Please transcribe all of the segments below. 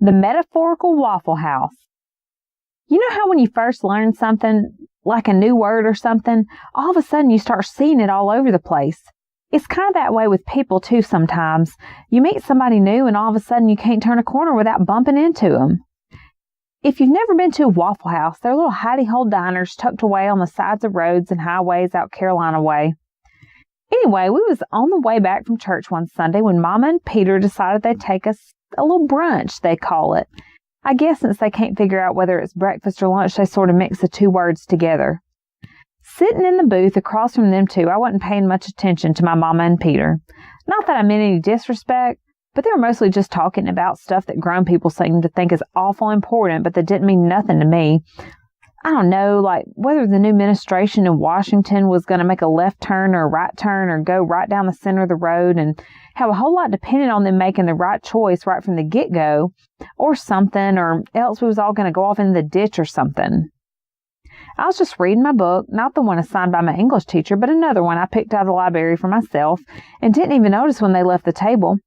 The metaphorical Waffle House. You know how when you first learn something, like a new word or something, all of a sudden you start seeing it all over the place? It's kind of that way with people too sometimes. You meet somebody new and all of a sudden you can't turn a corner without bumping into them. If you've never been to a Waffle House, they're little hidey-hole diners tucked away on the sides of roads and highways out Carolina way. Anyway, we was on the way back from church one Sunday when Mama and Peter decided they'd take us a little brunch, they call it. I guess since they can't figure out whether it's breakfast or lunch, they sort of mix the two words together. Sitting in the booth across from them two, I wasn't paying much attention to my Mama and Peter. Not that I meant any disrespect, but they were mostly just talking about stuff that grown people seem to think is awful important, but that didn't mean nothing to me. I don't know, like whether the new administration in Washington was going to make a left turn or a right turn or go right down the center of the road, and how a whole lot depended on them making the right choice right from the get-go or something, or else we was all going to go off in the ditch or something. I was just reading my book, not the one assigned by my English teacher, but another one I picked out of the library for myself, and didn't even notice when they left the table.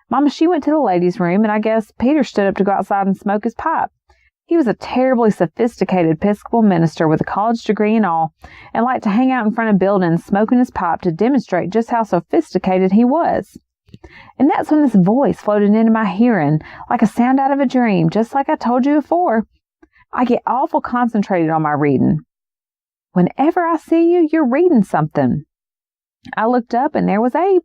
Mama, she went to the ladies' room, and I guess Peter stood up to go outside and smoke his pipe. He was a terribly sophisticated Episcopal minister with a college degree and all, and liked to hang out in front of buildings smoking his pipe to demonstrate just how sophisticated he was. And that's when this voice floated into my hearing, like a sound out of a dream, just like I told you before. I get awful concentrated on my reading. Whenever I see you, you're reading something. I looked up, and there was Abe,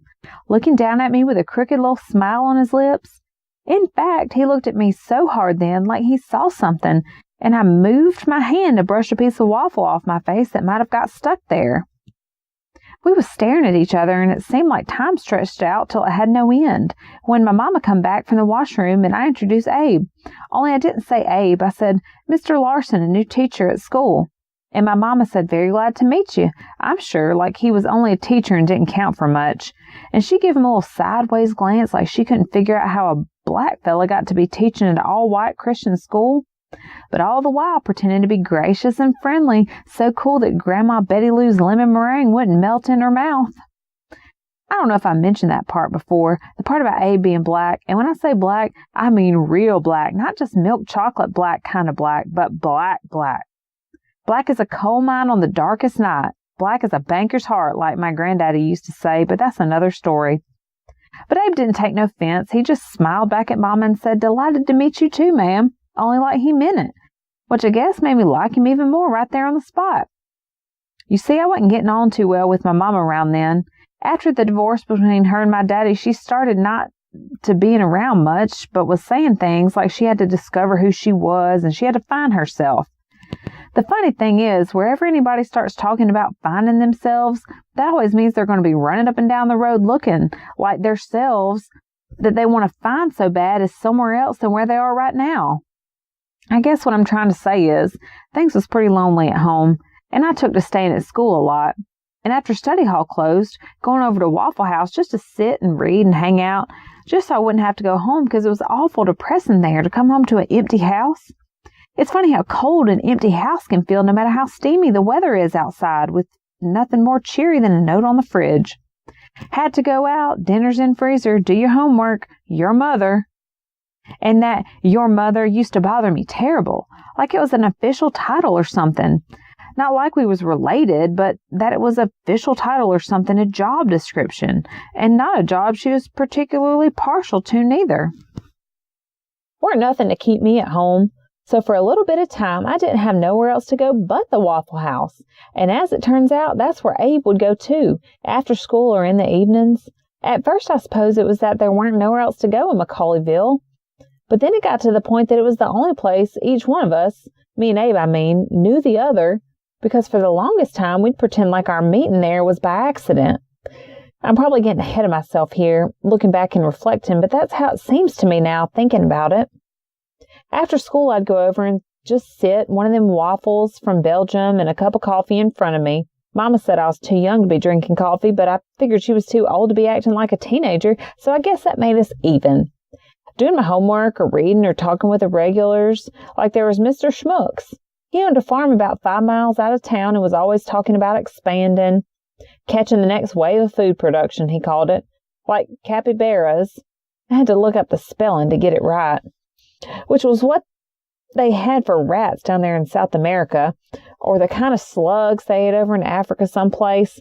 looking down at me with a crooked little smile on his lips. In fact, he looked at me so hard then, like he saw something, and I moved my hand to brush a piece of waffle off my face that might have got stuck there. We was staring at each other, and it seemed like time stretched out till it had no end, when my mama come back from the washroom and I introduced Abe. Only I didn't say Abe, I said, Mr. Larson, a new teacher at school. And my mama said, very glad to meet you. I'm sure, like he was only a teacher and didn't count for much. And she gave him a little sideways glance like she couldn't figure out how a black fella got to be teaching at an all-white Christian school. But all the while pretending to be gracious and friendly, so cool that Grandma Betty Lou's lemon meringue wouldn't melt in her mouth. I don't know if I mentioned that part before, the part about Abe being black. And when I say black, I mean real black, not just milk chocolate black kind of black, but black black. Black as a coal mine on the darkest night. Black as a banker's heart, like my granddaddy used to say, but that's another story. But Abe didn't take no offense. He just smiled back at Mama and said, delighted to meet you too, ma'am. Only like he meant it, which I guess made me like him even more right there on the spot. You see, I wasn't getting on too well with my mama around then. After the divorce between her and my daddy, she started not to being around much, but was saying things like she had to discover who she was and she had to find herself. The funny thing is, wherever anybody starts talking about finding themselves, that always means they're going to be running up and down the road looking like their selves that they want to find so bad is somewhere else than where they are right now. I guess what I'm trying to say is, things was pretty lonely at home, and I took to staying at school a lot. And after study hall closed, going over to Waffle House just to sit and read and hang out, just so I wouldn't have to go home because it was awful depressing there to come home to an empty house. It's funny how cold an empty house can feel no matter how steamy the weather is outside, with nothing more cheery than a note on the fridge. Had to go out, dinner's in freezer, do your homework, your mother. And that your mother used to bother me terrible, like it was an official title or something. Not like we was related, but that it was an official title or something, a job description, and not a job she was particularly partial to neither. Weren't nothing to keep me at home, so for a little bit of time I didn't have nowhere else to go but the Waffle House, and as it turns out, that's where Abe would go too, after school or in the evenings. At first I suppose it was that there weren't nowhere else to go in Macaulayville. But then it got to the point that it was the only place each one of us, me and Abe I mean, knew the other, because for the longest time we'd pretend like our meeting there was by accident. I'm probably getting ahead of myself here, looking back and reflecting, but that's how it seems to me now, thinking about it. After school I'd go over and just sit, one of them waffles from Belgium and a cup of coffee in front of me. Mama said I was too young to be drinking coffee, but I figured she was too old to be acting like a teenager, so I guess that made us even. Doing my homework or reading or talking with the regulars, like there was Mr. Schmucks. He owned a farm about 5 miles out of town and was always talking about expanding, catching the next wave of food production, he called it, like capybaras. I had to look up the spelling to get it right. which was what they had for rats down there in South America, or the kind of slugs they ate over in Africa someplace.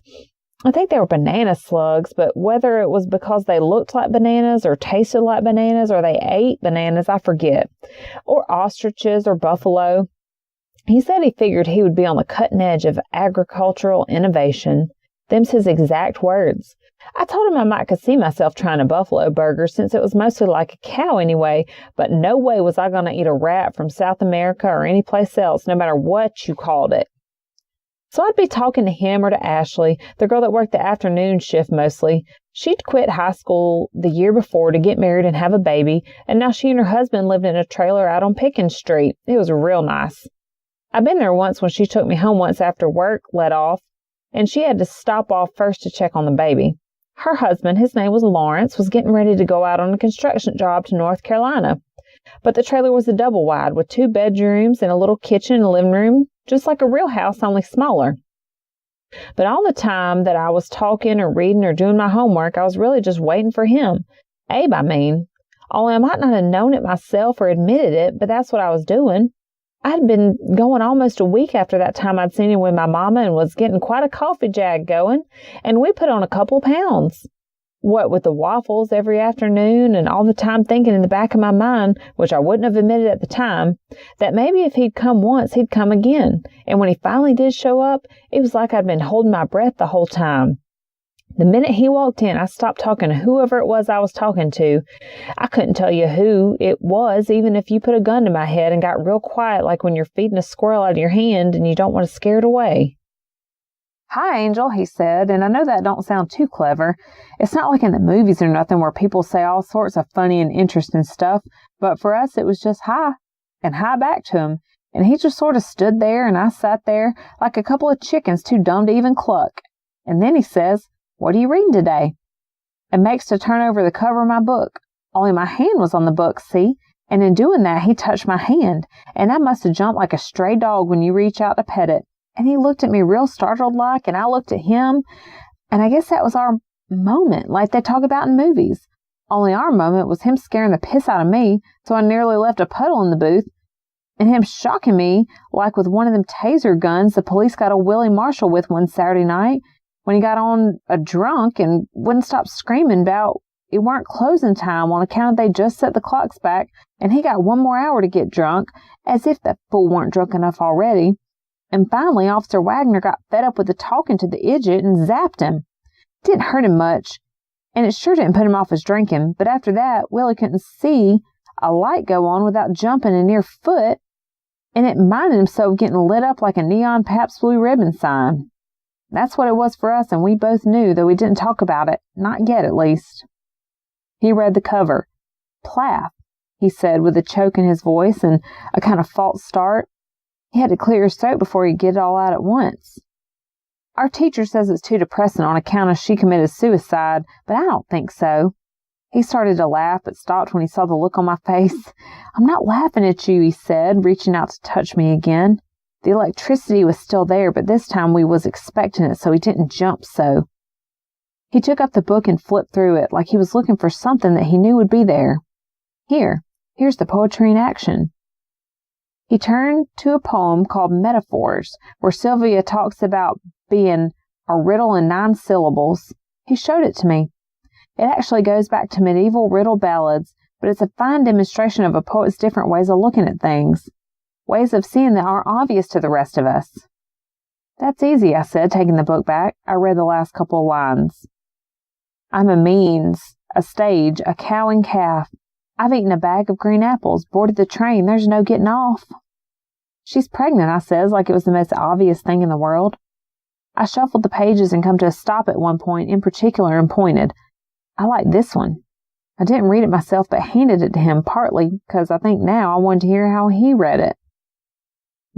I think they were banana slugs, but whether it was because they looked like bananas or tasted like bananas or they ate bananas, I forget. Or ostriches or buffalo. He said he figured he would be on the cutting edge of agricultural innovation. Them's his exact words. I told him I might could see myself trying a buffalo burger since it was mostly like a cow anyway, but no way was I going to eat a rat from South America or any place else, no matter what you called it. So I'd be talking to him or to Ashley, the girl that worked the afternoon shift mostly. She'd quit high school the year before to get married and have a baby, and now she and her husband lived in a trailer out on Pickens Street. It was real nice. I'd been there once when she took me home once after work let off, and she had to stop off first to check on the baby. Her husband, his name was Lawrence, was getting ready to go out on a construction job to North Carolina. But the trailer was a double wide with 2 bedrooms and a little kitchen and a living room, just like a real house, only smaller. But all the time that I was talking or reading or doing my homework, I was really just waiting for him. Abe, I mean. Only I might not have known it myself or admitted it, but that's what I was doing. I'd been going almost a week after that time I'd seen him with my mama and was getting quite a coffee jag going, and we put on a couple pounds. What with the waffles every afternoon and all the time thinking in the back of my mind, which I wouldn't have admitted at the time, that maybe if he'd come once, he'd come again. And when he finally did show up, it was like I'd been holding my breath the whole time. The minute he walked in, I stopped talking to whoever it was I was talking to. I couldn't tell you who it was, even if you put a gun to my head and got real quiet like when you're feeding a squirrel out of your hand and you don't want to scare it away. "Hi, Angel," he said, and I know that don't sound too clever. It's not like in the movies or nothing where people say all sorts of funny and interesting stuff, but for us it was just hi, and hi back to him, and he just sort of stood there and I sat there like a couple of chickens too dumb to even cluck. And then he says, "What are you reading today?" And makes to turn over the cover of my book. Only my hand was on the book, see? And in doing that, he touched my hand, and I must have jumped like a stray dog when you reach out to pet it. And he looked at me real startled like, and I looked at him, and I guess that was our moment, like they talk about in movies. Only our moment was him scaring the piss out of me, so I nearly left a puddle in the booth, and him shocking me like with one of them taser guns the police got a Willie Marshall with one Saturday night, when he got on a drunk and wouldn't stop screaming about it weren't closing time on account of they just set the clocks back and he got 1 more hour to get drunk, as if that fool weren't drunk enough already. And finally, Officer Wagner got fed up with the talking to the idiot and zapped him. Didn't hurt him much, and it sure didn't put him off his drinking, but after that, Willie couldn't see a light go on without jumping a near foot, and it minded himself getting lit up like a neon Pabst Blue Ribbon sign. That's what it was for us, and we both knew, though we didn't talk about it. Not yet, at least. He read the cover. "Plath," he said with a choke in his voice and a kind of false start. He had to clear his throat before he'd get it all out at once. "Our teacher says it's too depressing on account of she committed suicide, but I don't think so." He started to laugh, but stopped when he saw the look on my face. "I'm not laughing at you," he said, reaching out to touch me again. The electricity was still there, but this time we was expecting it, so he didn't jump so. He took up the book and flipped through it, like he was looking for something that he knew would be there. Here's the poetry in action." He turned to a poem called Metaphors, where Sylvia talks about being a riddle in 9 syllables. He showed it to me. It actually goes back to medieval riddle ballads, but it's a fine demonstration of a poet's different ways of looking at things, ways of seeing that aren't obvious to the rest of us. "That's easy," I said, taking the book back. I read the last couple of lines. "I'm a means, a stage, a cow and calf. I've eaten a bag of green apples, boarded the train, there's no getting off." "She's pregnant," I says, like it was the most obvious thing in the world. I shuffled the pages and come to a stop at one point in particular and pointed. "I like this one." I didn't read it myself, but handed it to him, partly because I think now I wanted to hear how he read it.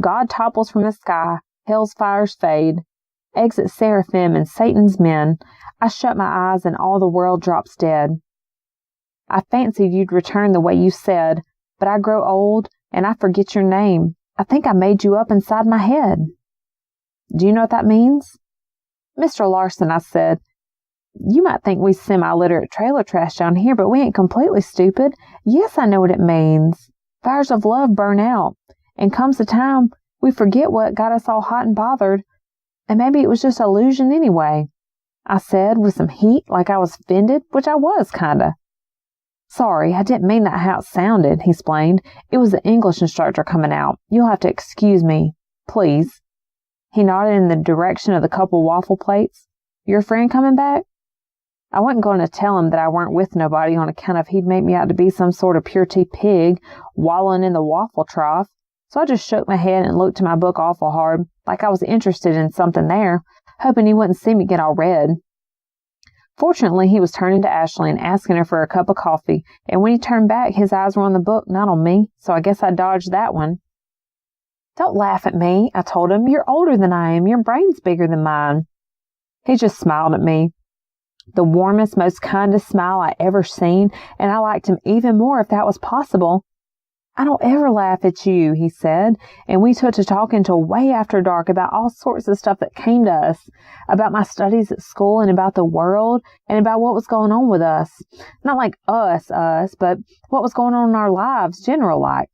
"God topples from the sky, hell's fires fade, exit seraphim and Satan's men. I shut my eyes and all the world drops dead. I fancied you'd return the way you said, but I grow old and I forget your name. I think I made you up inside my head." "Do you know what that means?" "Mr. Larson," I said, "you might think we semi-literate trailer trash down here, but we ain't completely stupid. Yes, I know what it means. Fires of love burn out, and comes the time we forget what got us all hot and bothered, and maybe it was just illusion anyway," I said with some heat, like I was offended, which I was, kinda. "Sorry, I didn't mean that how it sounded," he explained. "It was the English instructor coming out. You'll have to excuse me, please." He nodded in the direction of the couple waffle plates. "Your friend coming back?" I wasn't going to tell him that I weren't with nobody on account of he'd make me out to be some sort of pure-tea pig wallowing in the waffle trough, so I just shook my head and looked to my book awful hard, like I was interested in something there, hoping he wouldn't see me get all red. Fortunately, he was turning to Ashley and asking her for a cup of coffee, and when he turned back, his eyes were on the book, not on me, so I guess I dodged that one. "Don't laugh at me," I told him. "You're older than I am. Your brain's bigger than mine." He just smiled at me. The warmest, most kindest smile I ever seen, and I liked him even more if that was possible. "I don't ever laugh at you," he said, and we took to talking till way after dark about all sorts of stuff that came to us, about my studies at school and about the world and about what was going on with us. Not like us, but what was going on in our lives, general like.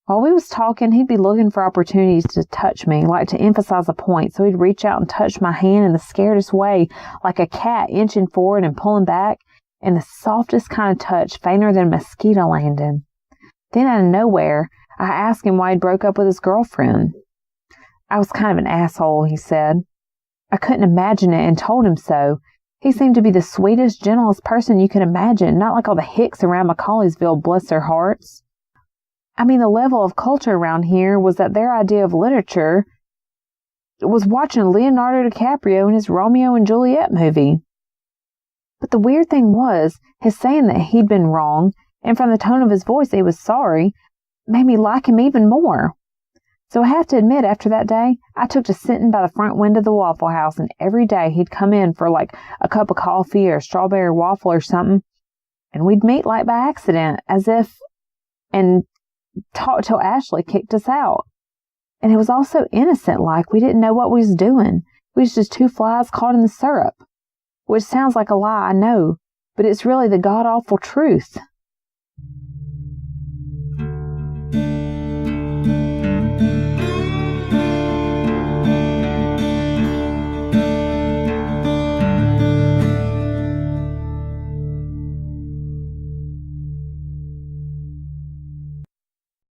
While we was talking, he'd be looking for opportunities to touch me, like to emphasize a point, so he'd reach out and touch my hand in the scaredest way, like a cat inching forward and pulling back, and the softest kind of touch, fainter than a mosquito landing. Then out of nowhere, I asked him why he'd broke up with his girlfriend. "I was kind of an asshole," he said. I couldn't imagine it and told him so. He seemed to be the sweetest, gentlest person you could imagine, not like all the hicks around Macaulaysville, bless their hearts. I mean, the level of culture around here was that their idea of literature was watching Leonardo DiCaprio in his Romeo and Juliet movie. But the weird thing was, his saying that he'd been wrong, and from the tone of his voice he was sorry, made me like him even more. So I have to admit, after that day, I took to sitting by the front window of the Waffle House, and every day he'd come in for like a cup of coffee or a strawberry waffle or something, and we'd meet like by accident, and talk till Ashley kicked us out. And it was all so innocent, like we didn't know what we was doing. We was just two flies caught in the syrup. Which sounds like a lie, I know, but it's really the god-awful truth.